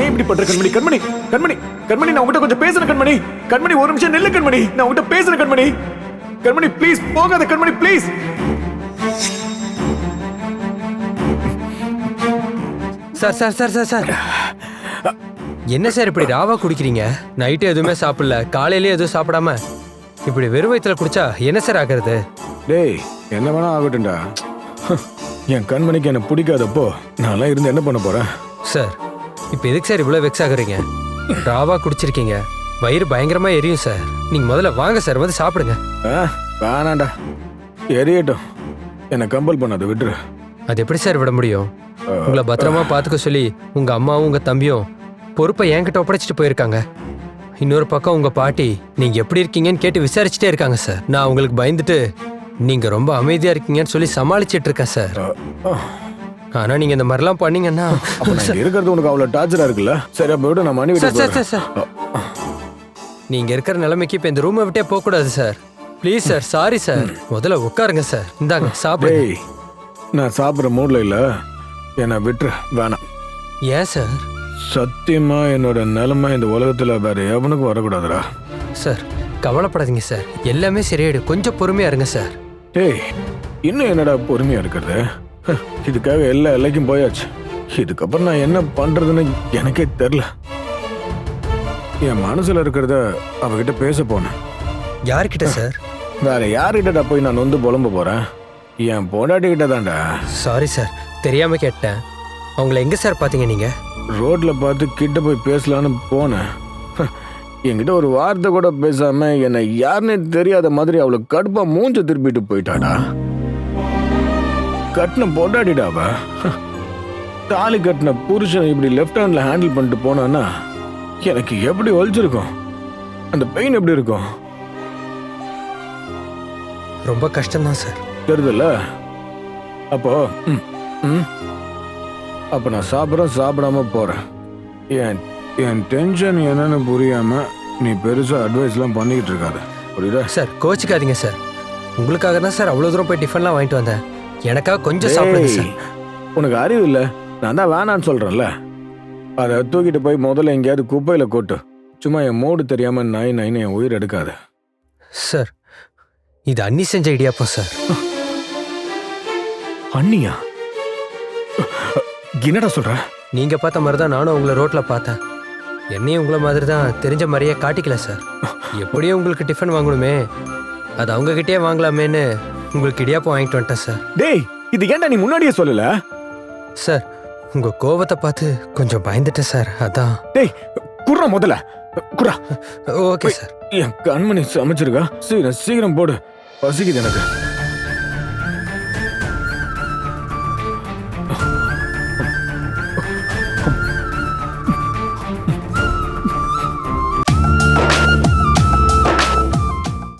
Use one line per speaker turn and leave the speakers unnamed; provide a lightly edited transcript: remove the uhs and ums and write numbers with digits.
ஏன் இப்படி பண்ற கண்மணி? கண்மணி கண்மணி கண்மணி, நான் உங்ககிட்ட கொஞ்சம் பேசுறேன் கண்மணி. கண்மணி ஒரு நிமிஷம் நில்லு கண்மணி, நான் உங்ககிட்ட பேசுறேன் கண்மணி. கண்மணி ப்ளீஸ் போகாத கண்மணி, please.
Sir sir sir sir sir என்ன சார் இப்படி ராவா குடிக்கிறீங்க? நைட்டு எதுவுமே சாப்பிடல, காலையிலேயே எதுவும் சாப்பிடாம இப்படி வெறும் வயிற்றுல குடிச்சா என்ன சார் ஆகிறது?
டேய் என்ன வேணா ஆகட்டும்டா. என் கண்மணிக்கு என்ன பிடிக்காதப்போ நான்லாம் இருந்து என்ன பண்ண போறேன்?
சார் இப்போ எதுக்கு சார் இவ்வளோ வெக்ஸ் ஆகுறீங்க? ராவா குடிச்சிருக்கீங்க, வயிறு பயங்கரமா எரியும் சார். நீங்க முதல்ல வாங்க சார், வந்து சாப்பிடுங்க.
வேணாண்டா, எரியட்டும். என்னை கம்பல் பண்ணாத, விட்டுரு.
அது எப்படி சார் விட முடியும்? உங்களை பத்திரமா பார்த்துக்க சொல்லி உங்க அம்மாவும் உங்க தம்பியும் பொறுப்பை என்கிட்ட ஒப்படைச்சிட்டு போயிருக்காங்க. இன்னொரு பக்கம் உங்க பாட்டி நீங்க எப்படி இருக்கீங்கன்னு கேட்டு விசாரிச்சுட்டே இருக்காங்க சார். நான் உங்களுக்கு பயந்துட்டு நீங்க ரொம்ப அமைதியா இருக்கீங்கன்னு சொல்லி சமாளிச்சிட்டு இருக்கேன் சார். ஆனா நீங்க இந்த மாதிரிலாம் பண்ணீங்கன்னா
இருக்கிறது உனக்கு அவ்வளவு டார்ச்சரா இருக்குல்ல? சரி அப்ப விட நான் மணி
சார் சார் சார் சார் நீங்க இருக்கிற நிலைமைக்கு இப்ப இந்த ரூமை விட்டே போக கூடாது sir. Please sir, sorry sir. முதல்ல உட்காருங்க சார், இந்தாங்க சாப்பிடுங்க.
நான் சாப்பிட்ற மூட்ல இல்ல, என்னை விட்டுரு, வேணாம்.
ஏன் சார்?
சத்தியமா என்னோட நிலைமை இந்த உலகத்துல வேற எவனுக்கும் வரக்கூடாதுடா.
சார் கவலைப்படாதீங்க சார், எல்லாமே சரியாயிடும். கொஞ்சம் பொறுமையா இருங்க சார்.
டேய் இன்னும் என்னடா பொறுமையா இருக்கிறது? இதுக்காக எல்லா எல்லைக்கும் போயாச்சு. இதுக்கப்புறம் நான் என்ன பண்றதுன்னு எனக்கே தெரியல. என் மனசுல இருக்கிறத அவகிட்ட பேச போனேன்.
யார்கிட்ட சார்?
வேற யார்கிட்டடா போய் நான் வந்து புலம்ப போறேன்? என் பொண்டாட்டி கிட்ட தான்டா.
சாரி சார், தெரியாம கேட்டேன். அவங்கள எங்க சார் பாத்தீங்க நீங்க?
ரோட்ல பார்த்து கிட்ட போய் பேசலான்னு போனேன். என்கிட்ட ஒரு வார்த்தை கூட பேசாம என்னை யாருன்னு தெரியாத மாதிரி அவளுக்கு கடுப்பா மூஞ்ச திருப்பிட்டு போயிட்டாடா. கட்டின பொண்டாட்டிடா அவ. தாலி கட்டின புருஷன் இப்படி லெஃப்ட் ஹேண்ட்ல ஹேண்டில் பண்ணிட்டு போனான்னா எனக்கு எப்படி வலிச்சிருக்கும்? அந்த பெயின் எப்படி இருக்கும்?
ரொம்ப கஷ்டம்தான் சார்.
தெரியுதுல்ல? அப்போ அப்ப நான் சாப்பிடாம போறேன். என் டென்ஷன் என்னன்னு புரியாம நீ பெருசா அட்வைஸ்லாம் பண்ணிக்கிட்டு இருக்காத, புரியுதா?
சார் கோச்சிக்காதீங்க சார், உங்களுக்காக தான் சார் அவ்வளோ தூரம் போய் டிஃபன்லாம் வாங்கிட்டு வந்தேன். எனக்காக கொஞ்சம் சாப்பிடுங்க சார்.
உனக்கு அறிவு இல்லை, நான் தான் வேணான்னு சொல்றேன்ல. அதை தூக்கிட்டு போய் முதல்ல எங்கேயாவது குப்பையில கொட்டு. சும்மா என் மூடு தெரியாம நாய் நாயின்னு என் உயிர் எடுக்காத.
சார் இது அண்ணி செஞ்ச இடியாப்பம் சார்.
அண்ணியா? என்னடா சொல்ற?
நீங்க பார்த்த மாதிரி தான் நானும் உங்களை ரோட்ல பார்த்தேன். என்னையும் உங்களை மாதிரி தான் தெரிஞ்ச மாதிரியே காட்டிக்கல சார். எப்படியும் உங்களுக்கு டிஃபன் வாங்கணுமே, அது அவங்க கிட்டே வாங்கலாமேன்னு உங்களுக்கு இடியாப்பம் வாங்கிட்டு வந்துட்டேன் சார்.
டேய் இது ஏன்டா நீ முன்னாடியே சொல்லல?
சார் உங்க கோவத்தை பார்த்து கொஞ்சம் பயந்துட்டேன் சார், அதான்.
டேய் குர்ரா, முதல்ல குர்ரா.
Okay sir.
என் கண்மணி சமைச்சிருக்கா, சீக்கிரம் போடு, பசிக்குது எனக்கு.